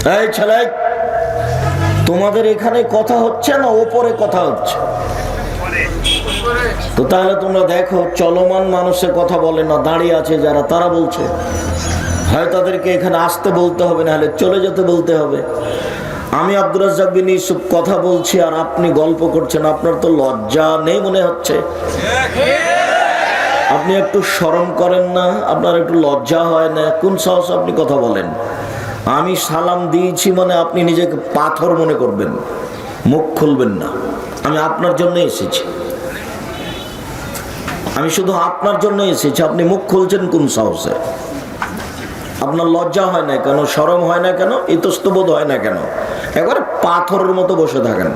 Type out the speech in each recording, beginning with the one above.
এই ছেলে, তোমাদের এখানে কথা হচ্ছে না ওপরে কথা হচ্ছে? তো তাহলে তোমরা দেখো, চলমান মানুষের কথা বলে না, দাঁড়িয়ে আছে যারা তারা বলছে। হয় তাদেরকে এখানে আসতে বলতে হবে, না হলে চলে যেতে বলতে হবে। আমি আব্দুর রাজ্জাক বিন ইউসুফ কথা বলছি আর আপনি গল্প করছেন। আপনার তো লজ্জা নেই মনে হচ্ছে। আপনি একটু শরম করেন না? আপনার একটু লজ্জা হয় না? কোন সাহস আপনি কথা বলেন? আমি সালাম দিয়েছি মানে আপনি নিজেকে পাথর মনে করবেন, মুখ খুলবেন না। আমি আপনার জন্য এসেছি, আমি শুধু আপনার জন্য এসেছি। আপনি মুখ খুলছেন কোন সাহসে? আপনার লজ্জা হয় না কেন? শরম হয় না কেন? ইতস্তবোধ হয় না কেন? একবারে পাথরের মতো বসে থাকেন।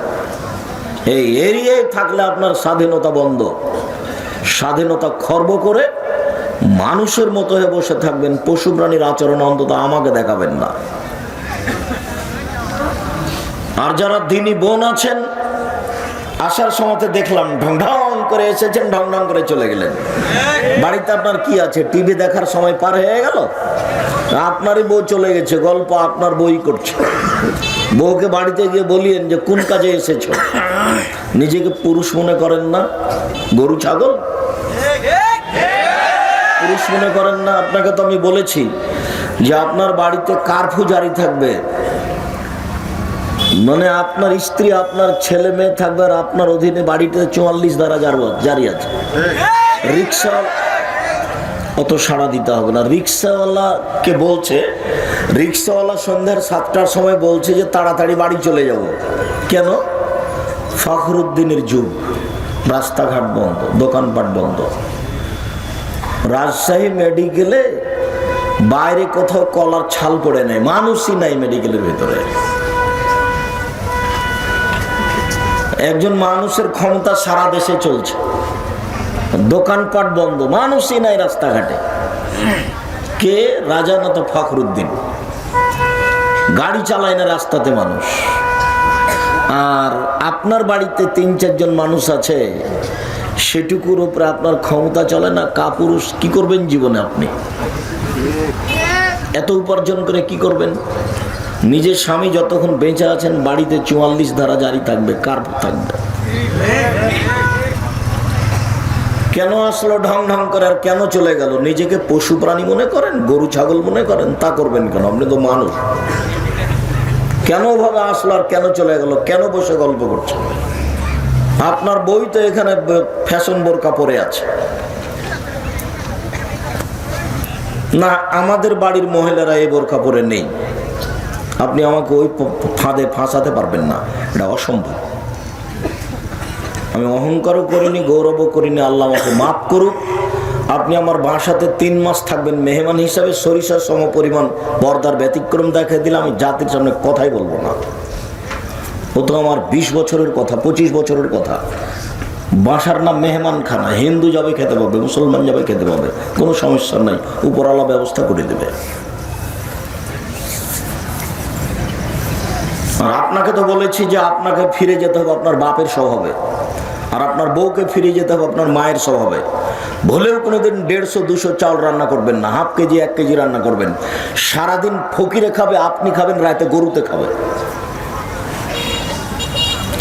এই এরিয়ায় থাকলে আপনার স্বাধীনতা বন্ধ। স্বাধীনতা খর্ব করে মানুষের মতো হয়ে বসে থাকবেন। পশু প্রাণীর আচরণ অন্তত আমাকে দেখাবেন না। আর যারা দিনী বোন আছেন, আসার সময় দেখলাম ঢং ঢং করে এসেছেন, ঢং ঢং করে চলে গেলেন। বাড়িতে আপনার কি আছে? টিভি দেখার সময় পার হয়ে গেল, আপনারই বউ চলে গেছে, গল্প আপনার বই করছে। বউকে বাড়িতে গিয়ে বলিয়েন যে কোন কাজে এসেছো। নিজেকে পুরুষ মনে করেন না? গরু ছাগল পুরুষ মনে করেন না? আপনাকে তো আমি বলেছি যে আপনার বাড়িতে কারফিউ জারি থাকবে, মানে আপনার স্ত্রী আপনার ছেলে মেয়ে থাকবে, আর আপনার অধীনে বাড়িতে 44 ধারা জারি আছে। রিক্সা অত সাড়া দিতে হবে না। রিক্সাওয়ালাকে বলছে, রিক্সাওয়ালা সন্ধ্যার 7টার সময় বলছে যে তাড়াতাড়ি বাড়ি চলে যাব। কেন? ফখরুদ্দিনের যুগ, রাস্তাঘাট বন্ধ, দোকানপাট বন্ধ। রাজশাহী মেডিকেলে বাইরে কোথাও কলার ছাল পড়ে নাই, মানুষই নাই মেডিকেলের ভিতরে। একজন মানুষের ক্ষমতা সারা দেশে চলছে, দোকানপাট বন্ধ, মানুষই নাই রাস্তাঘাটে। কে? রাজা না তো ফখরুদ্দিন। গাড়ি চালায় না রাস্তাতে মানুষ। আর আপনার বাড়িতে 3-4 জন মানুষ আছে, সেটুকুর উপরে আপনার ক্ষমতা চলে না। কাপুরুষ কি করবেন জীবনে? আপনি এত উপার্জন করে কি করবেন? নিজের স্বামী যতক্ষণ বেঁচে আছেন বাড়িতে 44 ধারা জারি থাকবে, কারফিউ থাকবে। কেন আসলো ঢং ঢং করে আর কেন চলে গেল? নিজেকে পশু প্রাণী মনে করেন, গরু ছাগল মনে করেন? তা করবেন কেন? আপনি তো মানুষ। কেন ভাবে আসলো আর কেন চলে গেল? কেন বসে গল্প করছেন? আপনার বই তো এখানে ফ্যাশন বোরকা পরে আছে না? আমাদের বাড়ির মহিলারা এই বোরকা পরে নেই। আপনি আমাকে ওই ফাঁদে ফাঁসাতে পারবেন না, এটা অসম্ভব। আমি অহংকারও করিনি, গৌরবও করিনি। আল্লাহ আমাকে মাফ করুক। আপনি আমার বাসাতে 3 মাস থাকবেন মেহমান হিসাবে, সরিষার সম পরিমাণ পর্দার ব্যতিক্রম দেখা দিলে আমি জাতির সামনে কথাই বলবো না। ও তো আমার 20 বছরের কথা, 25 বছরের কথা। বাসার নাম মেহমান খানা, হিন্দু যাবে খেতে পাবে, মুসলমান যাবে খেতে পাবে, কোনো সমস্যা নাই, উপরওয়ালা ব্যবস্থা করে দেবে। আর আপনাকে তো বলেছি যে আপনাকে ফিরে যেতে হবে আপনার বাপের স্বভাবে, আর আপনার বউকে ফিরে যেতে হবে আপনার মায়ের স্বভাবে। ভুলেও কোনোদিন 150-200 চাল রান্না করবেন না, হাফ কেজি 1 কেজি রান্না করবেন। সারাদিন ফকিরে খাবে, আপনি খাবেন, রাতে গরুতে খাবে।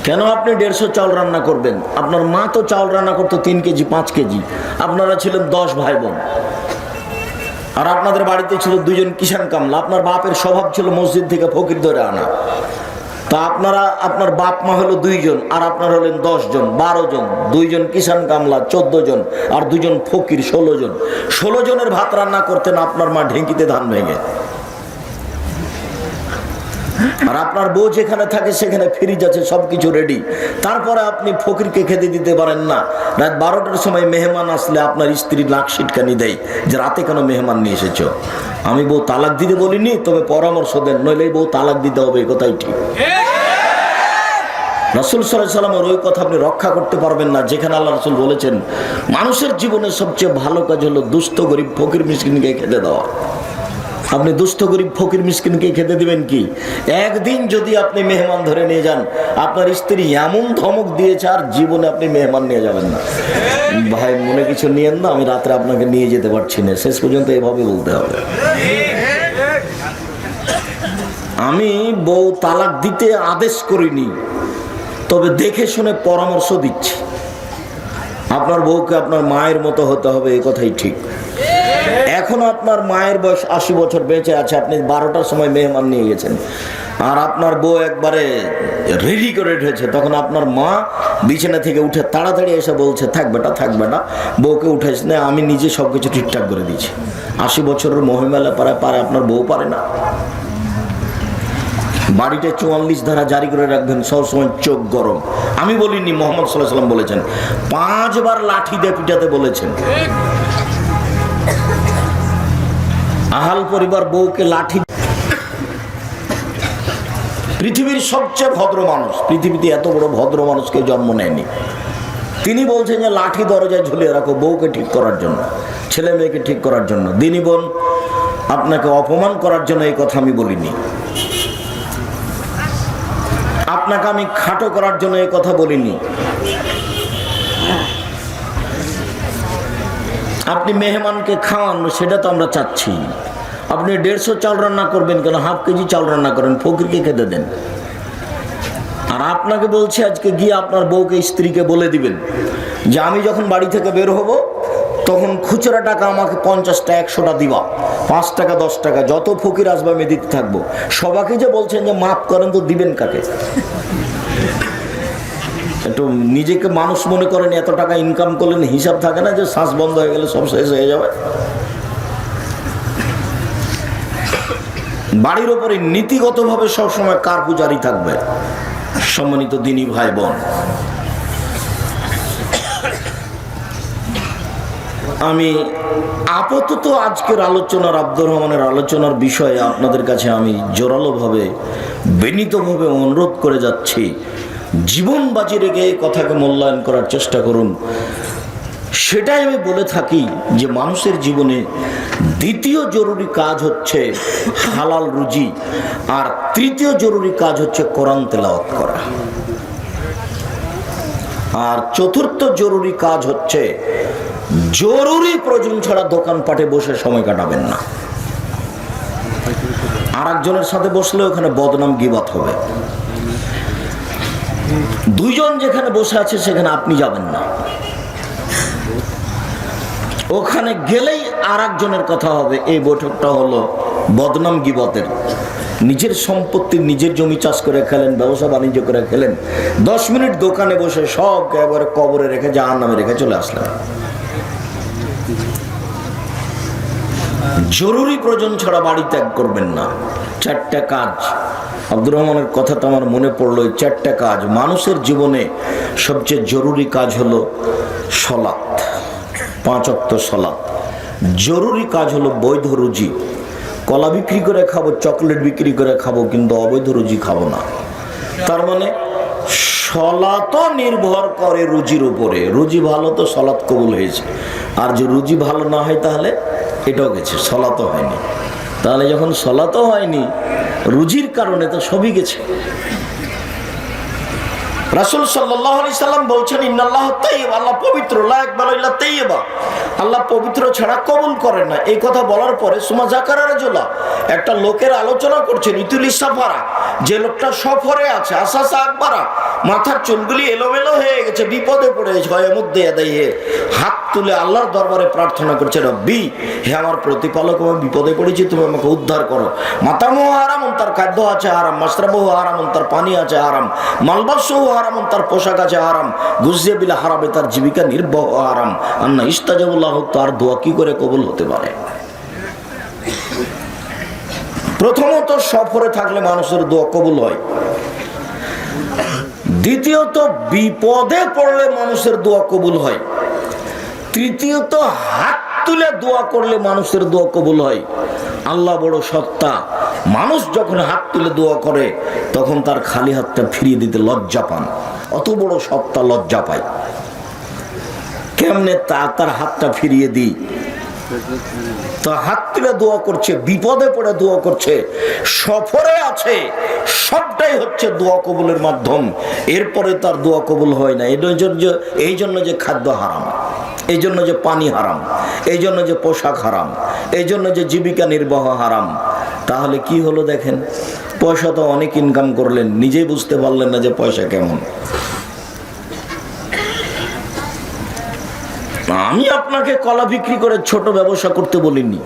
কেন আপনি 150 চাল রান্না করবেন? আপনার মা তো চাল রান্না করতো 3 কেজি 5 কেজি। আপনারা ছিলেন 10 ভাই বোন, আর আপনাদের বাড়িতে ছিল 2 জন কিষান কামলা। আপনার বাপের স্বভাব ছিল মসজিদ থেকে ফকির ধরে আনা। তা আপনার বাপ মা হলো 2 জন, আর আপনার হলেন 10 জন, 12 জন। 2 জন কিষান কামলা 14 জন, আর 2 জন ফকির 16 জন। 16 জনের ভাত রান্না করতেন আপনার মা ঢেঁকিতে ধান ভেঙে। আর আপনার বউ যেখানে থাকে সেখানে ফ্রিজ আছে, সবকিছু রেডি। তারপরে আপনি ফকিরকে খেতে দিতে পারেন না। রাত 12টার সময় মেহমান আসলে আপনার স্ত্রী নাক সিটকানি দেয় যে রাতে কেন মেহমান নিয়ে এসেছো। আমি বউ তালাক দিতে বলিনি, তবে পরামর্শ দেন, নইলে বউ তালাক দিতে হবে, এই কথাই ঠিক। রাসূল সাল্লাল্লাহু আলাইহি ওয়াসাল্লামের ওই কথা আপনি রক্ষা করতে পারবেন না, যেখানে আল্লাহ রাসূল বলেছেন মানুষের জীবনে সবচেয়ে ভালো কাজ হলো দুস্থ গরিব ফকির মিসকিনকে খেতে দেওয়া। আপনি দুস্থ গরিব ফকির মিসকিনকে খেতে দিবেন কি? একদিন যদি আপনি মেহমান ধরে নিয়ে যান, আপনার স্ত্রী এমন ধমক দিয়েছে আর জীবনে আপনি মেহমান নিয়ে যাবেন না। ভাই মনে কিছু নিয়েন না, আমি রাত্রে আপনাকে নিয়ে যেতে পারছি না, শেষ পর্যন্ত এভাবে বলতে হবে। আমি বউ তালাক দিতে আদেশ করিনি, তবে দেখে শুনে পরামর্শ দিচ্ছি। আপনার বউকে আপনার মায়ের মতো হতে হবে, এই কথাই ঠিক। এখন আপনার মায়ের বয়স 80 বছর বেঁচে আছে, আপনি 12টার সময় মেহমান নিয়ে গেছেন, আর আপনার বউ একবারে রেডি করে উঠেছে, তখন আপনার মা বিছানা থেকে উঠে তাড়াতাড়ি এসে বলছে থাক বেটা থাক বেটা, বউকে উঠেছে না, আমি নিজে সবকিছু ঠিকঠাক করে দিয়েছি। 80 বছরের মহিমেলা পারে আপনার বউ পারে না? বাড়িতে 44 ধারা জারি করে রাখবেন, সবসময় চোখ গরম। আমি বলিনি, মোহাম্মদ সাল্লাল্লাহু আলাইহি ওয়াসাল্লাম বলেছেন, 5 বার লাঠি দিয়ে পিটাতে বলেছেন। আহাল পরিবার বউকে লাঠি। পৃথিবীর সবচেয়ে ভদ্র মানুষ, পৃথিবীতে এত বড় ভদ্র মানুষকে জন্ম নেয়নি। তিনি বলছেন যে লাঠি দরজায় ঝুলিয়ে রাখো বউকে ঠিক করার জন্য, ছেলে মেয়েকে ঠিক করার জন্য। দিনী বোন, আপনাকে অপমান করার জন্য এই কথা আমি বলিনি, আপনাকে আমি খাটো করার জন্য এই কথা বলিনি। আপনি মেহমানকে খাওয়ান, সেটা তো আমরা চাচ্ছি। আপনি 150 চাল রান্না করবেন কেন? হাফ কেজি চাল রান্না করেন, ফকিরকে খেতে দেন। আর আপনাকে বলছি আজকে গিয়ে আপনার বউকে, স্ত্রীকে বলে দিবেন যে আমি যখন বাড়ি থেকে বের হব তখন খুচরা টাকা আমাকে 50টা 100টা দিবা, 5 টাকা 10 টাকা যত ফকির আসবে আমি দিতে থাকবো। সবাইকে যে বলছেন যে মাফ করেন, তো দিবেন কাকে? একটু নিজেকে মানুষ মনে করেন, এত টাকা ইনকাম করলেন, হিসাব থাকে না যে শ্বাস বন্ধ হয়ে গেলে সব শেষ হয়ে যাবে। বাড়ির ওপরে নীতিগতভাবে সবসময় কারগুজারি থাকবে। সম্মানিত দিনী ভাই বোন, আমি আপাতত আজকের আলোচনার, আব্দুর রহমানের আলোচনার বিষয়ে আপনাদের কাছে আমি জোরালোভাবে বিনীতভাবে অনুরোধ করে যাচ্ছি, জীবন বাজি রেখে এই কথাকে মূল্যায়ন করার চেষ্টা করুন। সেটাই আমি বলে থাকি যে মানুষের জীবনে দ্বিতীয় জরুরি কাজ হচ্ছে হালাল রুজি, আর তৃতীয় জরুরি কাজ হচ্ছে কোরআন তেলাওয়াত করা, আর চতুর্থ জরুরি কাজ হচ্ছে জরুরি প্রয়োজন ছাড়া দোকানপাটে বসে সময় কাটাবেন না। আর একজনের সাথে বসলে ওখানে বদনাম গীবত হবে। দুইজন যেখানে বসে আছে সেখানে আপনি যাবেন না, ওখানে গেলেই আর একজনের কথা হবে। এই বৈঠকটা হলো বদনাম গীবতের। নিজের সম্পত্তি, নিজের জমি চাষ করে খেলেন, ব্যবসা বাণিজ্য করে খেলেন, 10 মিনিট দোকানে বসে সব একেবারে কবরে রেখে, জাহান্নামে রেখে চলে আসলেন। জরুরি প্রয়োজন ছাড়া বাড়ি ত্যাগ করবেন না। 4টা কাজ, আব্দুর রহমানের কথা তো আমার মনে পড়লো। 4টা কাজ মানুষের জীবনে সবচেয়ে জরুরি কাজ হলো সালাত, 5 ওয়াক্ত সালাত। জরুরি কাজ হলো বৈধ রুজি। কলা বিক্রি করে খাবো, চকলেট বিক্রি করে খাবো, কিন্তু অবৈধ রুজি খাবো না। তার মানে সালাত নির্ভর করে রুজির উপরে। রুজি ভালো তো সালাত কবুল হয়েছে, আর যে রুজি ভালো না হয় তাহলে এটাও গেছে, সালাতও হয়নি। তাহলে যখন সালাতও হয়নি রুজির কারণে, তো সবই গেছে। রাসূল সাল্লাল্লাহু আলাইহি সাল্লাম বলছেন, ইন্নাল্লাহ তাইয়্যিব, আল্লাহ পবিত্র, লা ইয়াকবালু ইল্লা তাইয়্যিবা, আল্লাহ পবিত্র ছাড়া কবুল করেন না। এই কথা বলার পরে সুমা যাকারা রাজুলা, একটা লোকের আলোচনা করছেন, ইতুলি সাফারা, যে লোকটা সফরে আছে, আসাসা আকবারা, মাথার চুলগুলি এলোমেলো হয়ে গেছে, বিপদে পড়েছে, ভয়ের মধ্যে এদাইয়ে হাত তুলে আল্লাহর দরবারে প্রার্থনা করছে, রব্বি, হে আমার প্রতিপালক, আমি বিপদে পড়েছি, তুমি আমাকে উদ্ধার করো। মাতামুহু হারাম, তার খাদ্য আছে হারাম, মাশরাবুহু হারাম, তার পানি আছে হারাম, মালবাসুহু হারাম, তার পোশাক আছে হারাম, গুজিয়া বিল হারামে, তার জীবিকা নির্বাহ হারাম। আন্না ইস্তাজাবুল্লাহ, তার দোয়া কি করে কবুল হতে পারে? প্রথমত সফরে থাকলে মানুষের দোয়া কবুল হয়। দ্বিতীয়ত বিপদে পড়লে মানুষের দোয়া কবুল হয়। তৃতীয়ত হাত তুলে দোয়া করলে মানুষের দোয়া কবুল হয়। আল্লাহ বড় সত্তা, মানুষ যখন হাত তুলে দোয়া করে তখন তার খালি হাতটা ফিরিয়ে দিতে লজ্জা পান। অত বড় সত্তা লজ্জা পায়। কেমনে তার হাতটা ফিরিয়ে দিই? তো হাত তুলে দোয়া করছে, বিপদে পড়ে দোয়া করছে, সফরে আছে, সবটাই হচ্ছে দোয়া কবুলের মাধ্যম। এরপরে তার দোয়া কবুল হয় না। এই জন্য যে খাদ্য হারাম, এই জন্য যে পানি হারাম, এই জন্য যে পোশাক হারাম, এই জন্য যে জীবিকা নির্বাহ হারাম। তাহলে কি হলো দেখেন, পয়সা তো অনেক ইনকাম করলেন, নিজেই বুঝতে পারলেন না যে পয়সা কেমন। আমি আপনাকে কলা বিক্রি করে ছোট ব্যবসা করতে বলিনি।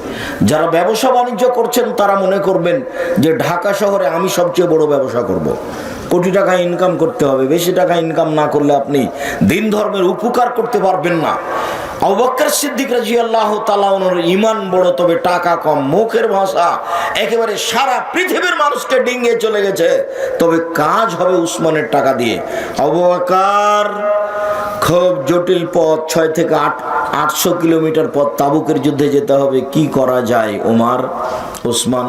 যারা ব্যবসা বাণিজ্য করছেন তারা মনে করবেন যে ঢাকা শহরে আমি সবচেয়ে বড় ব্যবসা করব। কোটি টাকা ইনকাম করতে হবে, বেশি টাকা ইনকাম না করলে আপনি দিন ধর্মের উপকার করতে পারবেন না। আবু বকর সিদ্দিক রাদিয়াল্লাহু তাআলা ওনার ঈমান বড়, তবে টাকা কম। মুখের ভাষা একেবারে সারা পৃথিবীর মানুষকে ডিঙিয়ে চলে গেছে, তবে কাজ হবে উসমানের টাকা দিয়ে। আবু বকর খুব জটিল পথ, 6 থেকে 800 কিলোমিটার পথ, তাবুকের যুদ্ধে যেতে হবে, কি করা যায়? ওমর, ওসমান।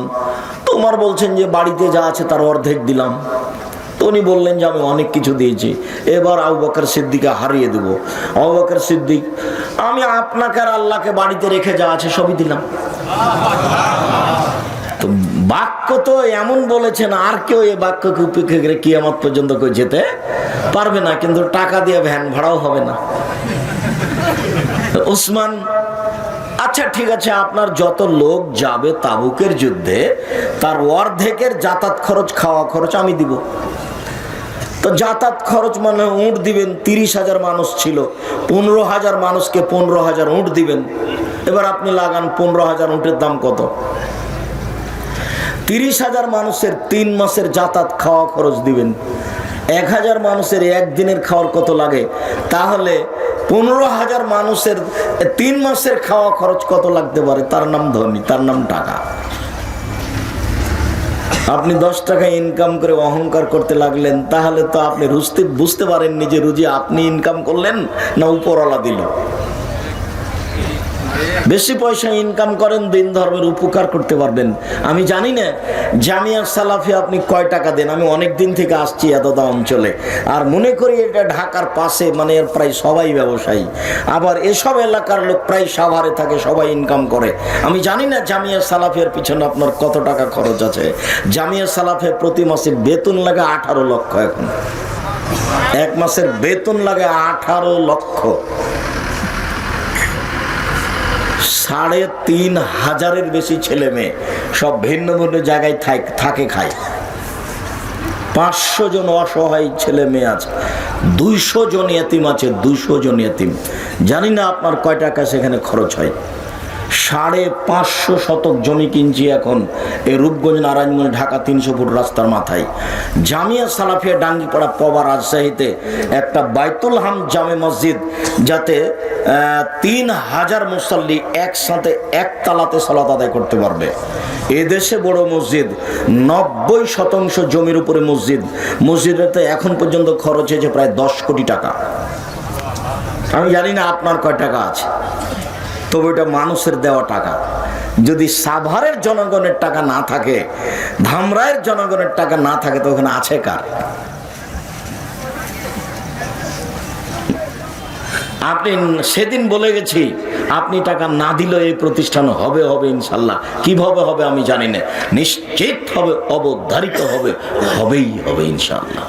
তো ওমর বলছেন যে বাড়িতে যা আছে তার অর্ধেক দিলাম। তো উনি বললেন যে আমি অনেক কিছু দিয়েছি, এবার আবু বকর সিদ্দিককে হারিয়ে দেব। আবু বকর সিদ্দিক, আমি আপনাকে আর আল্লাহকে বাড়িতে রেখে যা আছে সবই দিলাম। তো বাক্য তো এমন বলেছেন, আর কেউ এই বাক্যকে উপেক্ষা করে কিয়ামত পর্যন্ত কেউ যেতে পারবে না, কিন্তু টাকা দিয়ে ভ্যান ভাড়াও হবে না। ওসমান, আচ্ছা ঠিক আছে, আপনার যত লোক যাবে তাবুকের যুদ্ধে তার অর্ধেকের যাতায়াত খরচ, খাওয়া খরচ আমি দিব। তো যাতায়াত খরচ মানে উট দিবেন, 30,000 মানুষ ছিল, 15,000 মানুষকে 15,000 উট দিবেন। এবার আপনি লাগান 15,000 উটের দাম কত? 30,000 মানুষের 3 মাসের যাতায়াত খাওয়া খরচ দিবেন। 1,000 মানুষের একদিনের খাওয়ার কত লাগে? তাহলে 15,000 মানুষের 3 মাসের খাওয়া খরচ কত লাগতে পারে? তার নাম ধনী, তার নাম টাকা। আপনি 10 টাকা ইনকাম করে অহংকার করতে লাগলেন, তাহলে তো আপনি বুঝতে পারেননি যে রুজি আপনি ইনকাম করলেন না উপরওয়ালা দিল। বেশি পয়সা ইনকাম করেন, দিন ধর্মের উপকার করতে পারবেন। আমি জানি না জামিয়া সালাফি আপনি কয় টাকা দেন। আমি অনেক দিন থেকে আসছি এতটা অঞ্চলে, আর মনে করি এটা ঢাকার পাশে, মানে এর প্রায় সবাই ব্যবসায়ী। আবার এসব এলাকার লোক প্রায় সাভারে থাকে, সবাই ইনকাম করে। আমি জানি না জামিয়া সালাফির পিছনে আপনার কত টাকা খরচ আছে। জামিয়া সালাফে প্রতি মাসে বেতন লাগে 18 লক্ষ। এখন এক মাসের বেতন লাগে 18 লক্ষ। 3,500-এর বেশি ছেলে মেয়ে, সব ভিন্ন ভিন্ন জায়গায় থাকে, খায়। 500 জন অসহায় ছেলে মেয়ে আছে, 200 জন ইয়েতিম আছে, 200 জন ইয়েতিম। জানি না আপনার কয় টাকা সেখানে খরচ হয়। 550 শতক জমি কিনছি এখন এই রূপগঞ্জ, নারায়ণগঞ্জ, ঢাকা 300 ফুট রাস্তার মাথায়। জামিয়া সালাফিয়া ডাঙ্গিপাড়া পবা, রাজশাহীতে একটা বাইতুল হাম জামে মসজিদ, যাতে 3,000 মুসল্লি একসাথে একতলাতে সালাত আদায় করতে পারবে। এদেশে বড় মসজিদ, 90% জমির উপরে মসজিদ। মসজিদেতে এখন পর্যন্ত খরচ হয়েছে প্রায় 10 কোটি টাকা। আমি জানি না আপনার কয় টাকা আছে, তবে এটা মানুষের দেওয়া টাকা। যদি সাভারের জনগণের টাকা না থাকে, ধামরাইয়ের জনগণের টাকা না থাকে, তো ওখানে আছে কার? আপনি সেদিন বলে গেছি, আপনি টাকা না দিলেও এই প্রতিষ্ঠান হবে ইনশাল্লাহ। কিভাবে হবে আমি জানি না, নিশ্চিত হবে, অবধারিত হবে, হবেই হবে ইনশাল্লাহ।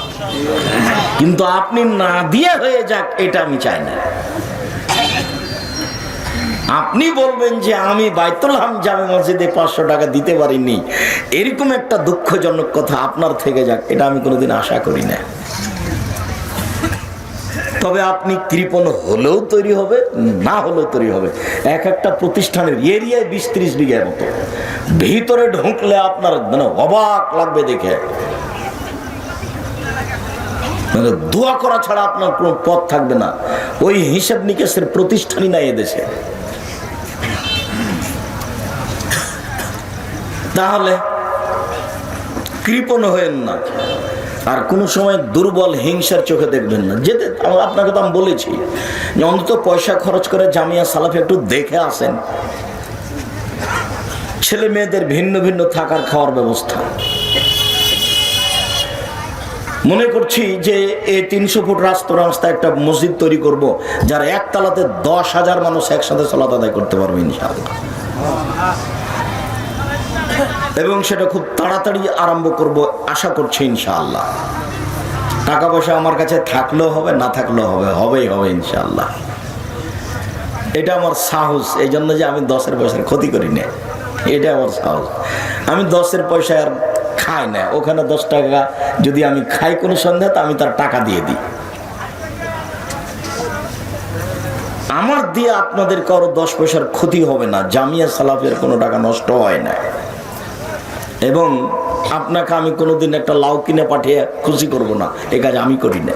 কিন্তু আপনি না দিয়ে হয়ে যাক, এটা আমি চাই না। আপনি বলবেন যে আমি বাইতুল হাম জামে মসজিদে 500 টাকা দিতে পারিনি, এরকম একটা দুঃখজনক কথা আপনার থেকে যাক, এটা আমি কোনোদিন আশা করি না। তবে আপনি কৃপণ হলেও তৈরি হবে, না হলেও তৈরি হবে। একটা প্রতিষ্ঠানের এরিয়ায় 20-30 বিঘার মতো, ভিতরে ঢুকলে আপনার মানে অবাক লাগবে দেখে। মানে দোয়া করা ছাড়া আপনার কোনো পথ থাকবে না। ওই হিসাব নিকেশের প্রতিষ্ঠানই নাই এদেশে। তাহলে কৃপণ হয়েন না, আর কোনো সময় দুর্বল হিংসার চোখে দেখবেন না। যেতে আপনাকে তো আমি বলেছি যে অন্তত পয়সা খরচ করে জামিয়া সালাফি একটু দেখে আসেন। ছেলে মেয়েদের ভিন্ন ভিন্ন থাকার খাওয়ার ব্যবস্থা। মনে করছি যে এই 300 ফুট রাস্তায় একটা মসজিদ তৈরি করব, যার একতলাতে 10,000 মানুষ একসাথে সালাত আদায় করতে পারবে ইনশাআল্লাহ। এবং সেটা খুব তাড়াতাড়ি আরম্ভ করব আশা করছি ইনশাআল্লাহ। টাকা পয়সা আমার কাছে থাকলেও হবে, না থাকলেও হবে, হবেই হবে ইনশাআল্লাহ। এটা আমার সাহস, এই জন্য যে আমি 10 পয়সার ক্ষতি করি না, এটা আমার সাহস। আমি 10 পয়সা আর খায় না, ওখানে 10 টাকা যদি আমি খাই কোনো সন্ধ্যা, তো আমি তার টাকা দিয়ে দিই। আমার দিয়ে আপনাদের কারো 10 পয়সার ক্ষতি হবে না, জামিয়া সালাফিয়ার কোনো টাকা নষ্ট হয় না। এবং আপনাকে আমি কোনোদিন একটা লাউ কিনে পাঠিয়ে খুশি করব না, এ কাজ আমি করি না।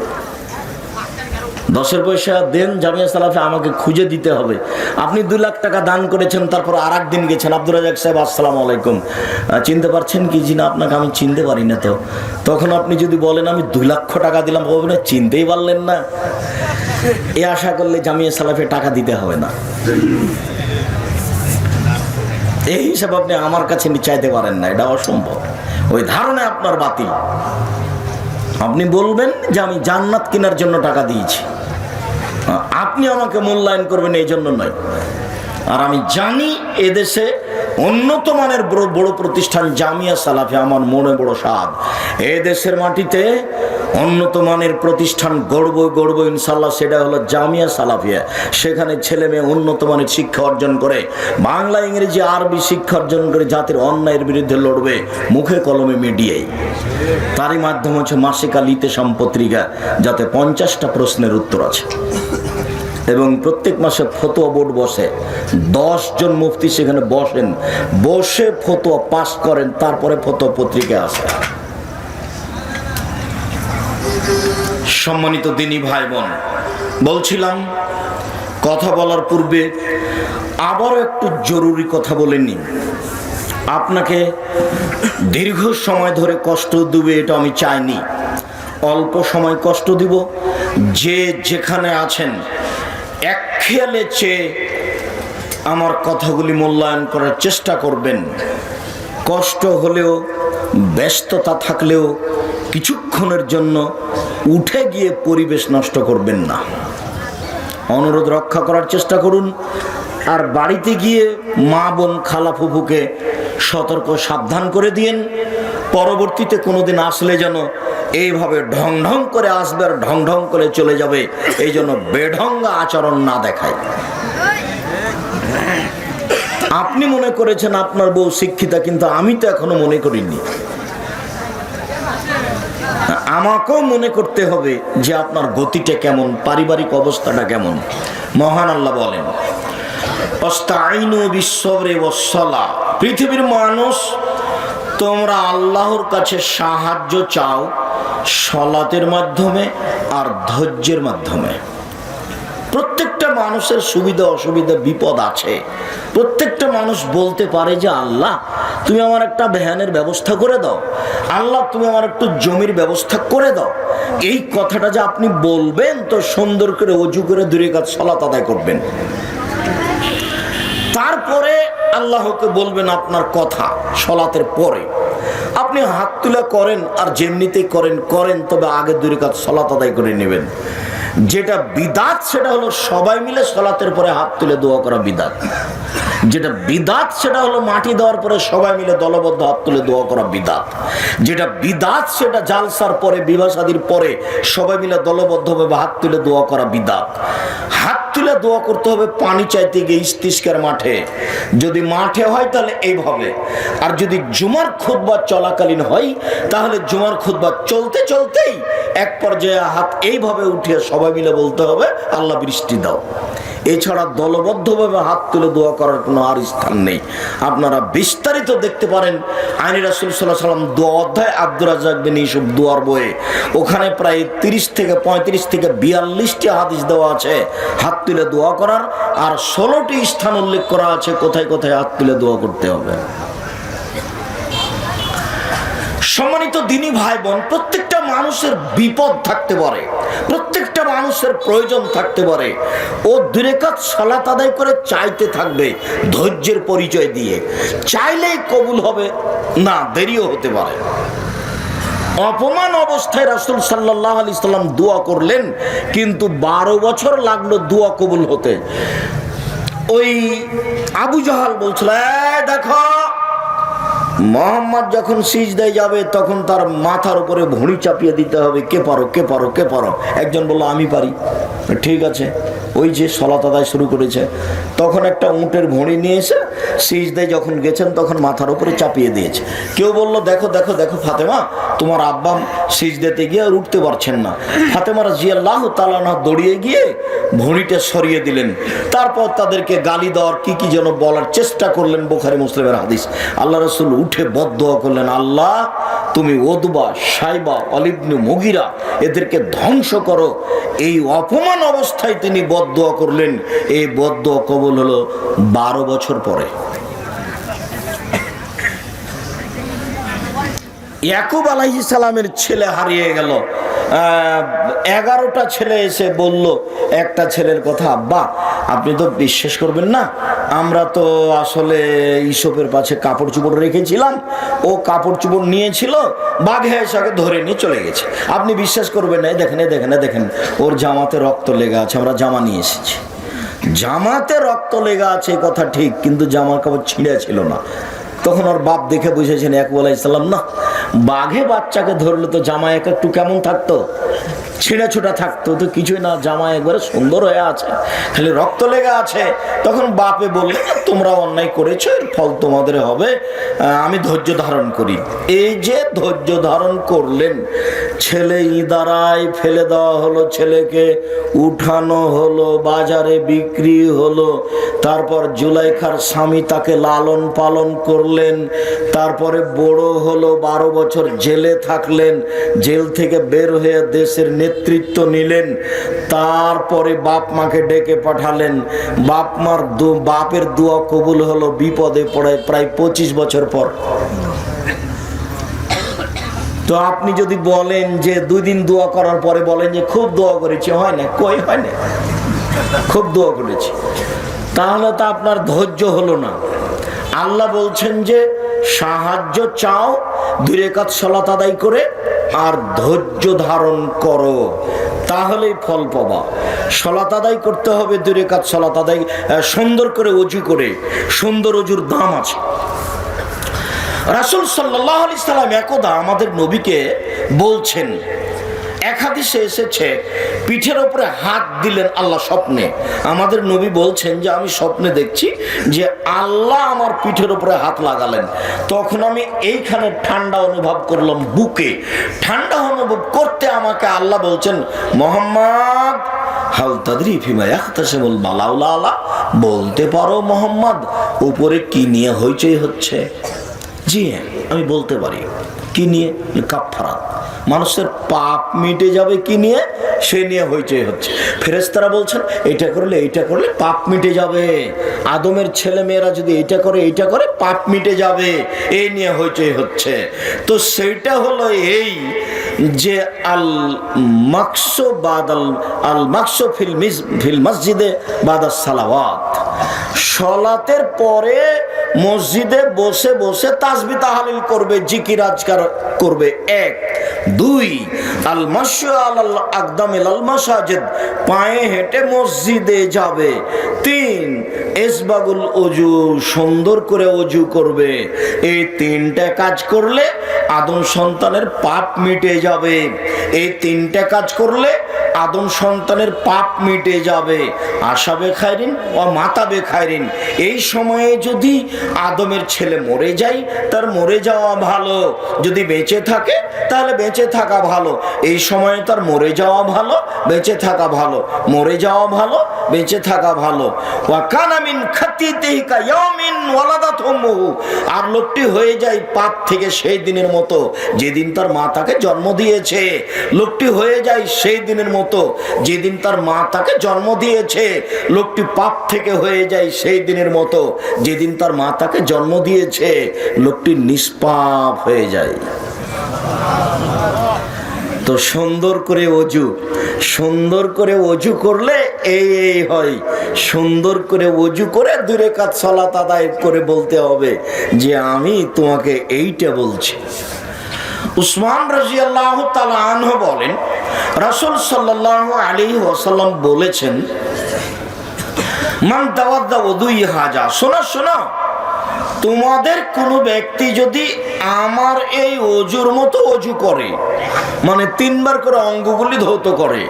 10 পয়সা দেন জামিয়া সালাফে, আমাকে খুঁজে দিতে হবে। আপনি 2 লাখ টাকা দান করেছেন, তারপর আর একদিন গেছেন, আব্দুর রাজাক সাহেব আসসালামু আলাইকুম, চিনতে পারছেন কি? জি না, আপনাকে আমি চিনতে পারি না। তো তখন আপনি যদি বলেন আমি 2 লক্ষ টাকা দিলাম, বলবেন না চিনতেই পারলেন না। এ আশা করলে জামিয়া সালাফে টাকা দিতে হবে না। এই হিসাব আপনি আমার কাছে চাইতে পারেন না, এটা অসম্ভব। ওই ধারণা আপনার বাতিল। আপনি বলবেন যে আমি জান্নাত কেনার জন্য টাকা দিয়েছি, আপনি আমাকে মূল্যায়ন করবেন এই জন্য নয়। আর আমি জানি এদেশে উন্নত মানের বড় প্রতিষ্ঠান জামিয়া সালাফিয়া, আমার মনে বড় সাধ। এদেশের মাটিতে উন্নত মানের প্রতিষ্ঠান গড়ব ইনশাল্লাহ, সেটা হলো জামিয়া সালাফিয়া। সেখানে ছেলে মেয়ে উন্নত মানের শিক্ষা অর্জন করে, বাংলা ইংরেজি আরবি শিক্ষা অর্জন করে জাতির অন্যায়ের বিরুদ্ধে লড়বে মুখে কলমে মিডিয়ায়। তারই মাধ্যম হচ্ছে মাসিক আল ইতেসাম পত্রিকা, যাতে 50টা প্রশ্নের উত্তর আছে। এবং প্রত্যেক মাসে ফতোয়া বোর্ড বসে, 10 জন মুফতি সেখানে বসেন, বসে ফতোয়া পাস করেন, তারপরে ফতোয়া পত্রিকা আসে। সম্মানিত দিনী ভাই বোন, বলছিলাম কথা বলার পূর্বে আবারও একটু জরুরি কথা বলে নিই। আপনাকে দীর্ঘ সময় ধরে কষ্ট দেবে এটা আমি চাইনি, অল্প সময় কষ্ট দিব। যে যেখানে আছেন এক খেয়ালে চেয়ে আমার কথাগুলি মূল্যায়ন করার চেষ্টা করবেন। কষ্ট হলেও, ব্যস্ততা থাকলেও কিছুক্ষণের জন্য উঠে গিয়ে পরিবেশ নষ্ট করবেন না, অনুরোধ রক্ষা করার চেষ্টা করুন। আর বাড়িতে গিয়ে মা বোন খালা ফুফুকে সতর্ক সাবধান করে দিয়েন, পরবর্তীতে কোনোদিন আসলে যেন এইভাবে ঢং ঢং করে আসবে আর ঢং ঢং করে চলে যাবে, এই জন্য বেঢঙ্গা আচরণ না দেখায়। আপনি মনে করেছেন আপনার বউ শিক্ষিতা, কিন্তু আমি তো এখনো মনে করিনি। আমাকেও মনে করতে হবে যে আপনার গতিটা কেমন, পারিবারিক অবস্থাটা কেমন। মহান আল্লাহ বলেন, ওয়াস্তাঈনু বিস-সাবরি ওয়াস-সালাহ, পৃথিবীর মানুষ তোমরা আল্লাহর কাছে সাহায্য চাও সালাতের মাধ্যমে আর ধৈর্যের মাধ্যমে। প্রত্যেকটা মানুষের সুবিধা অসুবিধা বিপদ আছে। প্রত্যেকটা মানুষ বলতে পারে যে আল্লাহ তুমি আমার একটা ভ্যানের ব্যবস্থা করে দাও, আল্লাহ তুমি আমার একটু জমির ব্যবস্থা করে দাও। এই কথাটা যে আপনি বলবেন, তো সুন্দর করে ওযু করে 2 রাকাত সালাত আদায় করবেন, তারপরে আল্লাহকে বলবেন আপনার কথা। সালাতের পরে আপনি হাত তুলে করেন আর যেমনিতেই করেন, তবে আগে 2 রাকাত সালাত আদায় করে নেবেন। যেটা বিদাত সেটা হলো সবাই মিলে সালাতের পরে হাত তুলে দোয়া করা বিদাত। যেটা বিদাত সেটা হলো মাটি দেওয়ার পরে সবাই মিলে দলবদ্ধ হাত তুলে দোয়া করা বিদাত। যেটা বিদাত সেটা জালসার পরে, বিবাহ শাদীর পরে সবাই মিলে দলবদ্ধভাবে হাত তুলে দোয়া করা বিদাত। হাত তুলে দোয়া করতে হবে পানি চাইতে গিয়ে ইস্তিস্কার মাঠে। যদি মাঠে হয় তাহলে এইভাবে, আর যদি জুমার খুতবা চলাকালীন হয় তাহলে জুমার খুতবা চলতে চলতেই এক পর্যায়ে হাত এইভাবে উঠিয়ে সবাই মিলে বলতে হবে আল্লাহ বৃষ্টি দাও। এছাড়া দলবদ্ধভাবে হাত তুলে দোয়া করার কোনো আর স্থান নেই। আপনারা বিস্তারিত দেখতে পারেন আইনে রাসূল সাল্লাল্লাহু আলাইহি ওয়াসাল্লাম দোয়া অধ্যায়, আব্দুর রাজ্জাক বিন ইউসুফ দোয়ার বইয়ে। ওখানে প্রায় 35 থেকে 42টি হাদিস দেওয়া আছে হাত তুলে দোয়া করার, আর 16টি স্থান উল্লেখ করা আছে কোথায় কোথায় হাত তুলে দোয়া করতে হবে। সম্মানিত দিনী ভাই বোন, প্রত্যেকটা মানুষের বিপদ থাকতে পারে, প্রত্যেকটা মানুষের প্রয়োজন থাকতে পারে। ও 2 রাকাত সালাত আদায় করে চাইতে থাকবে ধৈর্যের পরিচয় দিয়ে। চাইলেই কবুল হবে না, দেরিও হতে পারে। অপমান অবস্থায় রাসূল সাল্লাল্লাহু আলাইহি সাল্লাম দোয়া করলেন, কিন্তু 12 বছর লাগলো দোয়া কবুল হতে। ওই আবু জাহাল বলছিল, দেখো মোহাম্মদ যখন সিজদায় যাবে তখন তার মাথার উপরে ভুঁড়ি চাপিয়ে দিতে হবে, কে পারো কে পারো কে পারো। একজন বলল আমি পারি। ঠিক আছে, ওই যে সালাত আদায় শুরু করেছে, তখন একটা উটের ভুঁড়ি নিয়ে এসে সিজদায় যখন গেছেন তখন মাথার উপরে চাপিয়ে দিয়েছে। কেউ বলল, দেখো দেখো দেখো ফাতেমা, তোমার আব্বা সিজদাতে গিয়ে আর উঠতে পারছেন না। ফাতেমা রাদিয়াল্লাহু তাআলা আনহা দৌড়িয়ে গিয়ে ভুঁড়িটা সরিয়ে দিলেন। তারপর তাদেরকে গালি দেওয়ার কি কি যেন বলার চেষ্টা করলেন, বুখারী মুসলিমের হাদিস। আল্লাহ রাসূল উঠে বদদোয়া করলেন, আল্লাহ তুমি ওদবা, সাইবা, ওয়ালিদ ইবনে মুগীরা এদেরকে ধ্বংস করো। এই অপমান অবস্থায় তিনি বদদোয়া করলেন। এই বদদোয়া কবুল হলো 12 বছর পরে। ইয়াকুব আলাইহিস সালামের ছেলে হারিয়ে গেল। 11টা ছেলে এসে বলল একটা ছেলের কথা, আব্বা আপনি তো বিশ্বাস করবেন না, আমরা তো আসলে ইসবের পাশে কাপড় চোপড় রেখেছিলাম, ও কাপড় চোপড় নিয়েছিল, বাঘে এসে ধরে নিয়ে চলে গেছে। আপনি বিশ্বাস করবেন না, দেখেন দেখেন দেখেন ওর জামাতে রক্ত লেগে আছে, আমরা জামা নিয়ে এসেছি। জামাতে রক্ত লেগে আছে কথা ঠিক, কিন্তু জামা কাপড় ছিঁড়ে ছিল না। তখন ওর বাপ দেখে বুঝেছেন ইয়াকুব আলাইহিস সালাম না, বাঘে বাচ্চাকে ধরলে তো জামা একটু কেমন থাকতো, ছিঁড়া ছোটা থাকতো, তো কিছুই না, জামা একবারে সুন্দর হয়ে আছে, খালি রক্ত লেগে আছে। তখন বাপে বললে, তোমরা অন্যায় করেছো, এর ফল তোমাদের হবে, আমি ধৈর্য ধারণ করি। এই যে ধৈর্য ধারণ করলেন, ছেলে ইদারায় ফেলে দেওয়া হলো, ছেলেকে উঠানো হলো, বাজারে বিক্রি হলো। তারপর জুলাইখার স্বামী তাকে লালন পালন করলেন। তারপরে বড় হলো, 12 বছর জেলে থাকলেন, জেল থেকে বের হয়ে দেশের নেতৃত্ব নিলেন। তারপরে বাপ মাকে ডেকে পাঠালেন, বাপের দোয়া কবুল হলো বিপদে পড়ে প্রায় 25 বছর পর। তো আপনি যদি বলেন যে 2 দিন দোয়া করার পরে বলেন যে খুব দোয়া করেছি, হয় না, কই হয় না, খুব দোয়া করেছি, তাহলে তো আপনার ধৈর্য হলো না। আল্লাহ বলছেন যে সাহায্য চাও, 2 রাকাত সালাত আদায় করে আর ধৈর্য ধারণ করো, তাহলেই ফল পাবা। সালাত আদায় করতে হবে, 2 রাকাত সালাত আদায় সুন্দর করে ওযু করে, সুন্দর ওযুর দাম আছে। রাসূল সাল্লাল্লাহু আলাইহি সাল্লাম একদা আমাদের নবীকে বলছেন, এক হাদিসে এসেছে, পিঠের উপরে হাত দিলেন আল্লাহ স্বপ্নে। আমাদের নবী বলছেন যে আমি স্বপ্নে দেখছি যে আল্লাহ আমার পিঠের উপরে হাত লাগালেন। তখন আমি এইখানে ঠান্ডা অনুভব করলাম, বুকে ঠান্ডা অনুভব করতে আমাকে আল্লাহ বলছেন, মোহাম্মদ হাল তাদরি ফিমা ইয়াখতাসিমুল বালাউলা আলা, বলতে পারো মোহাম্মদ উপরে কি নিয়ে হইচই হচ্ছে? জি হ্যাঁ, আমি বলতে পারি। কি নিয়ে? কাফারাত, মানুষের পাপ মিটে যাবে কি নিয়ে, সে নিয়ে হইচই হচ্ছে। ফেরেশতারা বলছেন এইটা করলে এইটা করলে পাপ মিটে যাবে, আদমের ছেলে মেয়েরা যদি এইটা করে এইটা করে পাপ মিটে যাবে, এই নিয়ে হইচই হচ্ছে। তো সেইটা হলো এই যে আল মাকসু বাদাল আল মাকসু ফিল মসজিদে বাদাস সালাওয়াত, সালাতের পরে মসজিদে বসে বসে তাসবিহ তাহলিল করবে, জিকির আজকার করবে। 1 2 আল মাশু আলাল আকদামিল আল মাসাজিদ, পায়ে হেঁটে মসজিদে যাবে। 3 ইসবাগুল ওযু, সুন্দর করে ওযু করবে। এই 3টা কাজ করলে আদম সন্তানের পাপ মিটে যাবে। এই 3টা কাজ করলে আদম সন্তানের পাপ মিটে যাবে। আশা বেখাইরিন ও মাতা বেখাইরিন, এই সময়ে যদি আদমের ছেলে মরে যায় তার মরে যাওয়া ভালো, যদি বেঁচে থাকে তাহলে বেঁচে থাকা ভালো। এই সময়ে তার মরে যাওয়া ভালো, বেঁচে থাকা ভালো, মরে যাওয়া ভালো, বেঁচে থাকা ভালো। ওয়া কানা মিন খাতিতিহি কায়াউমিন ওয়ালাদাত উম্মুহু, আর লোকটি হয়ে যায় পাপ থেকে সেই দিনের মতো যেদিন তার মা তাকে জন্ম দিয়েছে। লোকটি হয়ে যায় সেই দিনের মতো যেদিন তার মা তাকে জন্ম দিয়েছে। লোকটি পাপ থেকে হয়ে যায় সেই দিনের মতো যেদিন তার মা তাকে জন্ম দিয়েছে। লোকটি নিষ্পাপ হয়ে যায়। তো সুন্দর করে ওযু, সুন্দর করে ওযু করলে এই হয়। সুন্দর করে ওযু করে 2 রাকাত সালাত আদায় করে বলতে হবে যে আমি তোমাকে এইটা বলছি। উসমান রাদিয়াল্লাহু তাআলা আনহু বলেন, রাসূল সাল্লাল্লাহু আলাইহি ওয়াসাল্লাম বলেছেন, মান তাওয়াদ্দা ওযুই হাজা, শোনো শোনো, তোমাদের কোনো ব্যক্তি যদি আমার এই ওযুর মতো ওযু করে, মানে 3 বার করে অঙ্গগুলি ধৌত করে,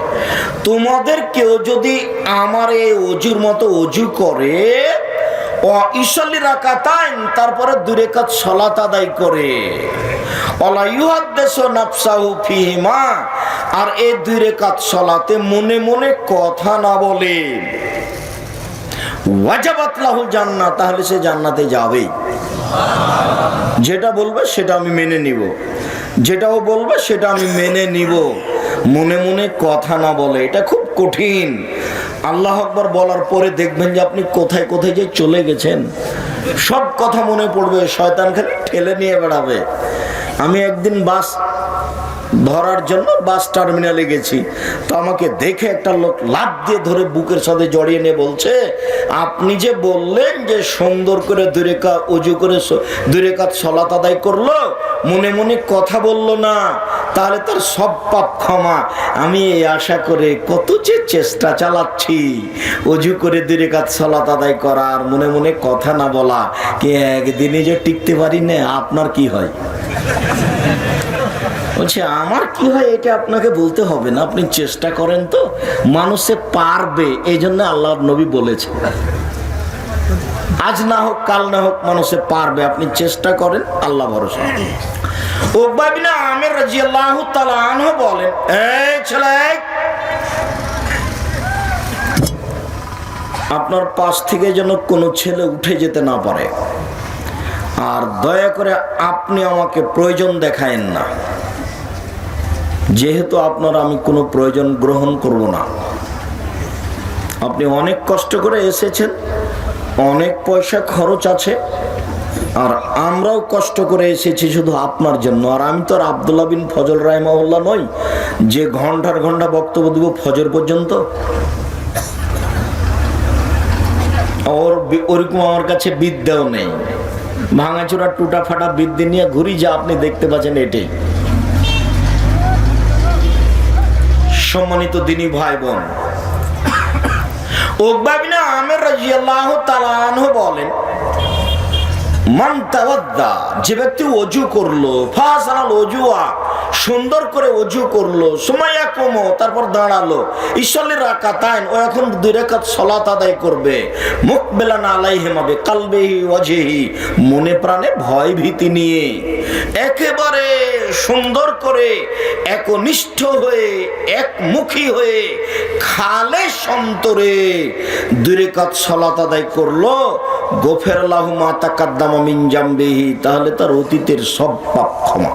তোমাদের কেউ যদি আমার এই ওযুর মতো ওযু করে, ও ইসল্লি রাকাতাইন, তারপরে 2 রাকাত সালাত আদায় করে, ওয়ালা ইউহাদ্দিসু নাফসাহু ফিহিমা, আর এই 2 রাকাত সালাতে মনে মনে কথা না বলে, ওয়াজাবাত লাহুল জান্নাহ, তাহলে সে জান্নাতে যাবে। যেটা বলবে সেটা আমি মেনে নিব, যেটাও বলবে সেটা আমি মেনে নিব, মনে মনে কথা না বলে। এটা খুব কঠিন। আল্লাহু আকবার বলার পরে দেখবেন যে আপনি কোথায় কোথায় যে চলে গেছেন, সব কথা মনে পড়বে, শয়তান খালি ঠেলে নিয়ে বেড়াবে। আমি একদিন বাস ধরার জন্য বাস টার্মিনালে গেছি, তো আমাকে দেখে একটা লোক লাফ দিয়ে ধরে বুকের সাথে জড়িয়ে নিয়ে বলছে, আপনি যে বললেন যে সুন্দর করে 2 রাকাত ওযু করে 2 রাকাত সালাত আদায় করলো, মনে মনে কথা বললো না, তাহলে তার সব পাপ ক্ষমা। আমি এই আশা করে কত যে চেষ্টা চালাচ্ছি ওযু করে 2 রাকাত সালাত আদায় করা আর মনে মনে কথা না বলা, কি একদিনে যে টিকতে পারি না। আপনার কি হয়? বলছে আমার কি হয় এটা আপনাকে বলতে হবে না, আপনি চেষ্টা করেন তো, মানুষে পারবে। এই জন্য আল্লাহর নবী বলেছে, আজ না হোক কাল না হোক মানুষে পারবে, আপনি চেষ্টা করেন, আল্লাহ ভরসা। উকবা বিন আমির রাদিয়াল্লাহু তাআলা আনহু বলেন, এই ছেলে, আপনার পাশ থেকে যেন কোনো ছেলে উঠে যেতে না পারে, আর দয়া করে আপনি আমাকে প্রয়োজন দেখায়েন না, যেহেতু আপনার আমি কোনো প্রয়োজন গ্রহণ করব না। আপনি অনেক কষ্ট করে এসেছেন, অনেক পয়সা খরচ আছে, আর আমরাও কষ্ট করে এসেছি শুধু আপনার জন্য। আর আমি তো আর আব্দুল্লাহ বিন ফজল রাহিমাহুল্লাহ নই যে ঘন্টার ঘন্টা বক্তব্য দেব ফজর পর্যন্ত। ওরকম আমার কাছে বিদ্যাও নেই, ভাঙাচোরা টুটা ফাটা বিদ্যে নিয়ে ঘুরি, যা আপনি দেখতে পাচ্ছেন এটাই। সম্মানিত দিনী ভাই বোন, উকবা বিন আমির রাদিয়াল্লাহু তাআলা আনহু বলেন, মান তাওয়াদ্দা, যে ব্যক্তি ওযু করলো, ফাসালাল ওযুয়া, সুন্দর করে ওযু করলো, সুমাইয়া কমো, তারপর দাঁড়ালো, ইসল্লি রাকাতাইন, ও এখন 2 রাকাত সালাত আদায় করবে, মুকবিলান আলাইহিমা বিকালবিহি ওয়াজহিহি, মনে প্রাণে ভয় ভীতি নিয়ে একেবারে সুন্দর করে একনিষ্ঠ হয়ে একমুখী হয়ে খালেস অন্তরে 2 রাকাত সালাত আদায় করলো, গফির লাহু মা তাকাদ্দামা মিন জামবিহি, তাহলে তার অতীতের সব পাপ ক্ষমা।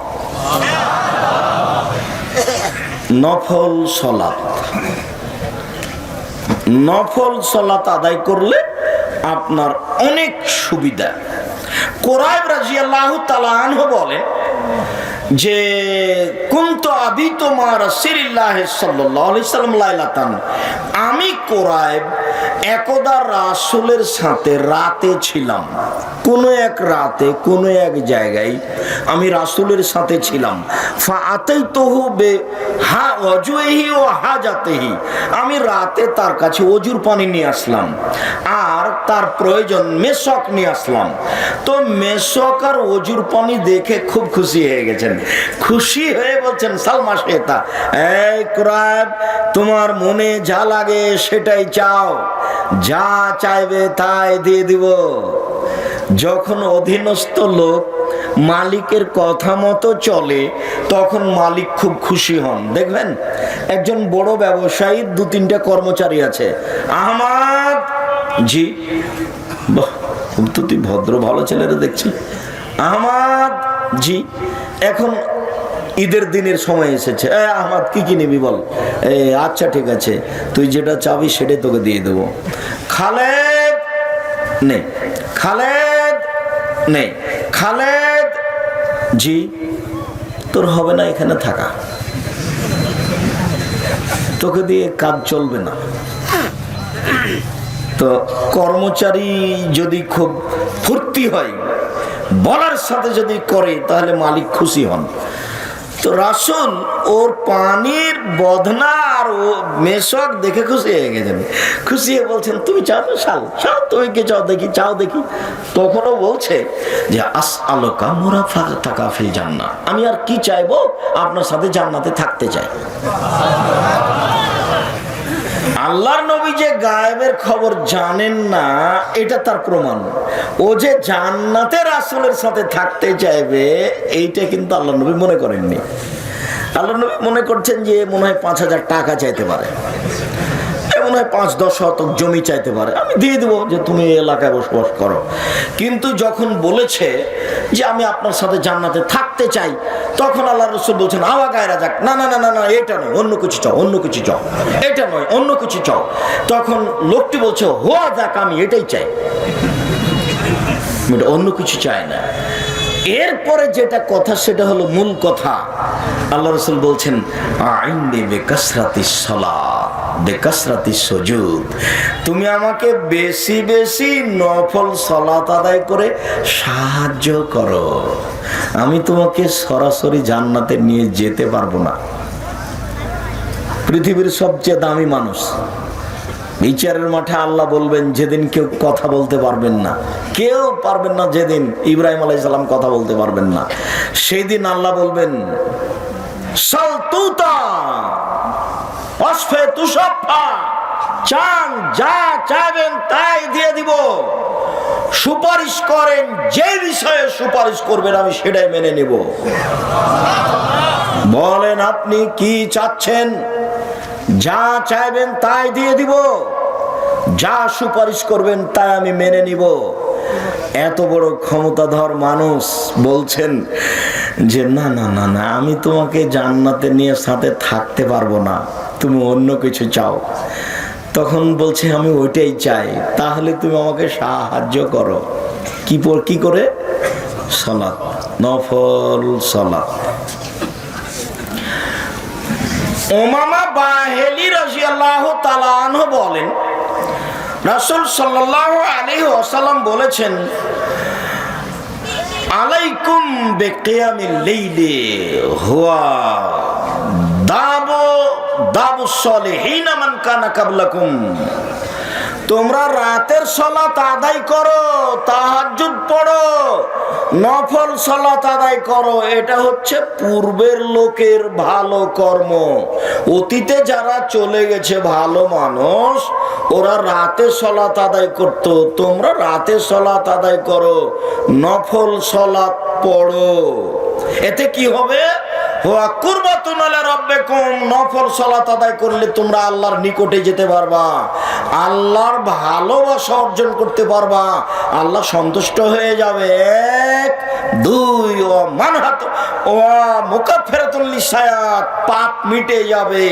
নফল সালাত, নফল সালাত আদায় করলে আপনার অনেক সুবিধা। কুরাইব রাদিয়াল্লাহু তাআলা আনহু বলেন যে কুনতু আবিতু মা রাসূলিল্লাহ সাল্লাল্লাহু আলাইহি সাল্লাম লাইলাতান, আমি কুরাইব একদা রাসূলের সাথে রাতে ছিলাম, কোন এক রাতে কোন এক জায়গায় আমি রাসূলের সাথে ছিলাম। ফাআতাইতুহু বিহা ওয়াজুহি ওয়া হাজাতিহি, আমি রাতে তার কাছে ওযুর পানি নিয়ে আসলাম আর তার প্রয়োজন মেশক নিয়ে আসলাম। তো মেশক আর ওযুর পানি দেখে খুব খুশি হয়ে গেছেন, খুশি হয়ে বলছেন, সালমা শেতা, এই কুরাইব, তোমার মনে যা লাগে সেটাই চাও, যা চাইবে তাই দিয়ে দিব। যখন অধীনস্থ লোক মালিকের কথা মতো চলে তখন মালিক খুব খুশি হন। দেখবেন একজন বড় ব্যবসায়ী 2-3টা কর্মচারী আছে, আহমদ জি, বাহ খুব তো তুই ভদ্র ভালো ছেলেরা দেখছি, আহমদ জি, এখন ঈদের দিনের সময় এসেছে, আহমদ কি কি নিবি বল, আচ্ছা ঠিক আছে, তুই যেটা চাবি সেটাই তোকে দিয়ে দেবো। খালেদ নে, খালেদ নে, খালেদ জি, তোর হবে না এখানে থাকা, তোকে দিয়ে কাজ চলবে না। তো কর্মচারী যদি খুব ফুর্তি হয়, বলার সাথে যদি করে, তাহলে মালিক খুশি হন। তো রাসূল ওর পানির বদনা আর ও মেশক দেখে খুশি হয়ে গেছেন, খুশি হয়ে বলছেন, তুমি চাও তো শাল, চাও, তুমি কি চাও দেখি, চাও দেখি। তখনও বলছে যে আসআলুকা মুরাফাকাতাকা ফিল জান্নাহ, আমি আর কি চাইবো, আপনার সাথে জান্নাতে থাকতে চাই। আল্লাহর নবী যে গায়েবের খবর জানেন না এটা তার প্রমাণ। ও যে জান্নাতে রাসূলের সাথে থাকতে চাইবে এইটা কিন্তু আল্লাহর নবী মনে করেননি। আল্লাহর নবী মনে করছেন যে মনে হয় 5,000 টাকা চাইতে পারে, মনে হয় 5-10 শতক জমি চাইতে পারে, আমি দিয়ে দেবো যে তুমি এই এলাকায় বসবাস করো। কিন্তু যখন বলেছে যে আমি আপনার সাথে জান্নাতে থাকতে চাই, তখন আল্লাহ রাসূল বলছেন আওয়া গায়রা যাক, না না না না না, এটা নয়, অন্য কিছু চাও, অন্য কিছু চাও, এটা নয়, অন্য কিছু চাও। তখন লোকটি বলছে হোয়া যাক, আমি এটাই চাই, অন্য কিছু চাই না। এরপরে যেটা কথা সেটা হলো মূল কথা। আল্লাহ রাসূল বলছেন আইন্দি বিকাসরাতিস সালাত বিকাসরাতিস সুজুদ, তুমি আমাকে বেশি বেশি নফল সালাত আদায় করে সাহায্য করো, আমি তোমাকে সরাসরি জান্নাতে নিয়ে যেতে পারবো না। পৃথিবীর সবচেয়ে দামি মানুষ, বিচারের মাঠে আল্লাহ বলবেন যেদিন কেউ কথা বলতে পারবেন না, কেউ পারবেন না, যেদিন ইব্রাহিম আলাইহিস সালাম কথা বলতে পারবেন না, সেই দিন আল্লাহ বলবেন সালতুতা ওয়াসফে তুশাফা, চান যা চাইবেন তাই দিয়ে দিব, সুপারিশ করেন যে বিষয়ে সুপারিশ করবেন আমি সেটাই মেনে নেব। বলেন আপনি কি চাচ্ছেন, যা চাইবেন তাই দিয়ে দিব, যা সুপারিশ করবেন তাই আমি মেনে নিব। এত বড় ক্ষমতাধর মানুষ বলছেন যে না না না না, আমি তোমাকে জান্নাতে নিয়ে সাথে থাকতে পারবো না, তুমি অন্য কিছু চাও। তখন বলছে আমি ওইটাই চাই, তাহলে তুমি আমাকে সাহায্য করো। কি করে? সালাত, নফল সালাত। উমামা বাহিলি রাদিয়াল্লাহু তাআলা আনহু বলেন রাসূল সাল্লাল্লাহু আলাইহি ওয়াসাল্লাম বলেছেন আলাইকুম বিকিয়ামিল লাইলি হুয়া দাবুস সালিহিন মান কানা ক্বাবলাকুম, তোমরা রাতের সালাত আদায় করো, তাহাজ্জুদ পড়ো, নফল সালাত আদায় করো, এটা হচ্ছে পূর্বের লোকের ভালো কর্ম। অতীতে যারা চলে গেছে ভালো মানুষ, ওরা রাতে সালাত আদায় করত, তোমরা রাতে সালাত আদায় করো, নফল সালাত পড়ো। এতে কি হবে? নফল সালাত আদায় করলে তোমরা আল্লাহর নিকটে যেতে পারবা, আল্লাহর ভালোবাসা অর্জন করতে পারবা, আল্লাহ সন্তুষ্ট হয়ে যাবে। এক, দুই, ও মানহাত ও মুকাফফিরাতুল লিসায়াত, পাপ মিটে যাবে।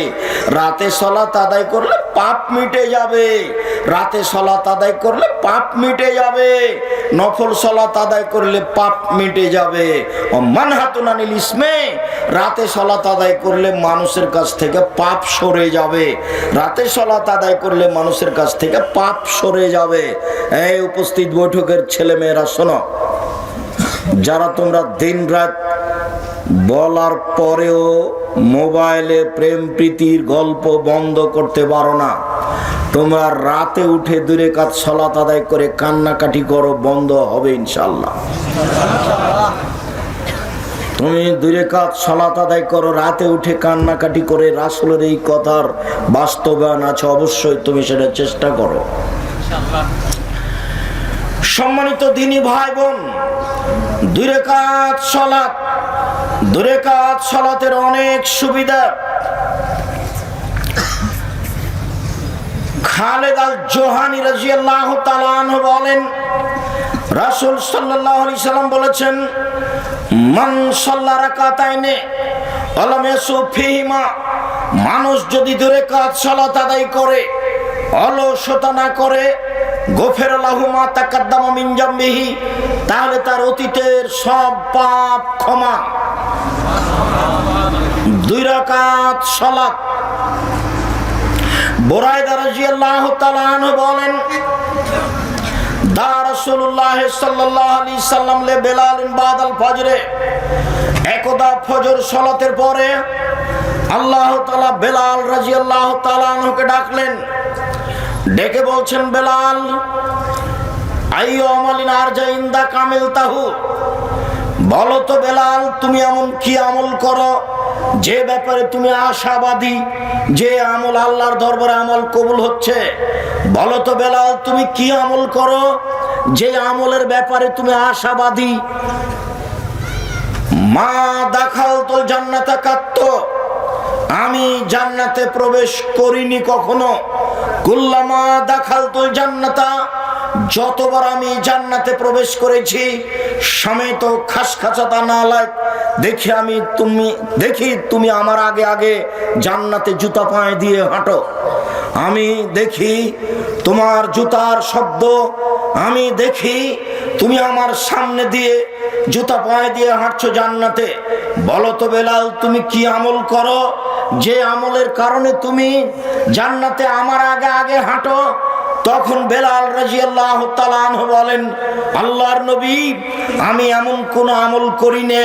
রাতে সালাত আদায় করলে পাপ মিটে যাবে, রাতে সালাত আদায় করলে পাপ মিটে যাবে, নফল সালাত আদায় করলে পাপ মিটে যাবে। ও মানহাতুন আনিল ইসমে, রাতে সালাত আদায় করলে মানুষের কাছ থেকে পাপ সরে যাবে, রাতে সালাত আদায় করলে মানুষের কাছ থেকে পাপ সরে যাবে। এই উপস্থিত বৈঠকের ছেলে মেয়েরা শোনো, যারা তোমরা দিন রাত বলার পরেও মোবাইলে প্রেম প্রীতির গল্প বন্ধ করতে পারো না, তোমরা রাতে উঠে 2 রাকাত সালাত আদায় করে কান্নাকাটি করো, বন্ধ হবে ইনশাআল্লাহ। তুমি 2 রাকাত সালাত আদায় করো, রাতে উঠে কান্নাকাটি করে, রাসূলের এই কথার বাস্তবায়ন আছে, অবশ্যই তুমি সেটা চেষ্টা করো। সম্মানিত দ্বীনি ভাই বোন, 2 রাকাত সালাত, 2 রাকাত সালাতের অনেক সুবিধা। খালেদ আল জোহানী রাদিয়াল্লাহু তাআলা আনহু বলেন রাসূল সাল্লাল্লাহু আলাইহি সাল্লাম বলেছেন মান সাল্লা রাকাতাইনে ওয়ালাম ইয়াসু ফিহিমা, মানুষ যদি 2 রাকাত সালাত আদায় করে, অলসতা না করে, গফিরা লাহু মা তাকাদ্দামা মিন জামবিহি, তাহলে তার অতীতের সব পাপ ক্ষমা। 2 রাকাত সালাত। বুরায়দা রাদিয়াল্লাহু তাআলা আনহু বলেন দা রাসূলুল্লাহ সাল্লাল্লাহু আলাইহি সাল্লাম লে বেলাল বাদাল ফজরে, একদা ফজর সালাতের পরে আল্লাহ তাআলা বেলাল রাদিয়াল্লাহু তাআলা আনহুকে ডাকলেন, ডেকে বলছেন বেলাল আইয়ু আমালিন আরজা ইনদা কামিলতাহু, বলো তো বেলাল তুমি এমন কি আমল করো যে ব্যাপারে তুমি আশাবাদী, যে আমল আল্লাহর দরবারে আমল কবুল হচ্ছে, বলো তো বেলাল তুমি কি আমল করো যে আমলের ব্যাপারে তুমি আশাবাদী? মা দাখালতুল জান্নাতা কাত্ত, আমি জান্নাতে প্রবেশ করিনি কখনো। কুল্লামা দাখালতুল জান্নাতা, যতবার আমি জান্নাতে প্রবেশ করেছি, সমেত খাসখাসাতা নালাক, দেখি তুমি আমার আগে আগে জান্নাতে জুতা পায়ে দিয়ে হাঁটো। আমি দেখি তোমার জুতার শব্দ, আমি দেখি তুমি আমার সামনে দিয়ে জুতা পায়ে দিয়ে হাঁটছো জান্নাতে। বলো তো বেলাল তুমি কি আমল করো যে আমলের কারণে তুমি জান্নাতে আমার আগে আগে হাঁটো? তখন বেলাল রাদিয়াল্লাহু তাআলা আনহু বলেন, আল্লাহর নবী, আমি এমন কোন আমল করি না